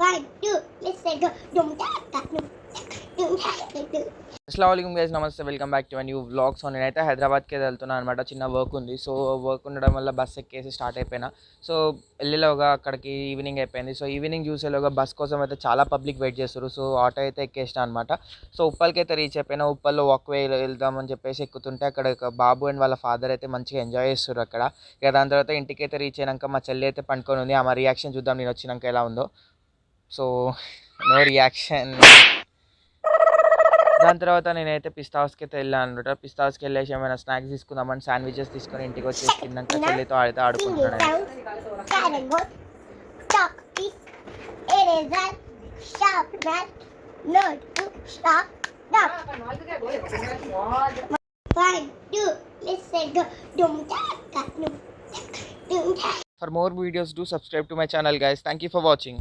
One, two, let's go. అస్సలాముఅలైకుం guys, నమస్తే, welcome back to my new vlog. So నేనైతే హైదరాబాద్కి వెళ్తున్నాను అనమాట. చిన్న వర్క్ ఉంది. సో వర్క్ ఉండడం వల్ల బస్ ఎక్కేసి స్టార్ట్ అయిపోయినా. సో వెళ్ళేలోగా అక్కడికి ఈవినింగ్ అయిపోయింది. సో ఈవినింగ్ చూసేలోగా బస్ కోసం అయితే చాలా పబ్లిక్ వెయిట్ చేస్తారు. సో ఆటో అయితే ఎక్కేసిన అనమాట. సో ఉప్పల్కి అయితే రీచ్ అయిపోయినా. ఉప్పల్లో వాక్వే వెళ్దామని చెప్పేసి ఎక్కుతుంటే అక్కడ ఒక బాబు అండ్ వాళ్ళ ఫాదర్ అయితే మంచిగా ఎంజాయ్ చేస్తారు అక్కడ. ఇక దాని తర్వాత ఇంటికి అయితే రీచ్ అయినాక మా చెల్లి అయితే పండుకొని ఉంది. ఆమె రియాక్షన్ చూద్దాం నేను వచ్చినాక ఎలా ఉందో. So no reaction. దాని తర్వాత నేనైతే పిస్తా హౌస్కి అయితే వెళ్ళాను అనమాట. పిస్తా హౌస్కి వెళ్ళేసి ఏమైనా స్నాక్స్ తీసుకుందామని శాండ్విచెస్ తీసుకొని ఇంటికి వచ్చేసి తిన్నాక చెల్లితో అయితే ఆడుకుంటున్నాను. For more videos, do subscribe to my channel, guys. Thank you for watching.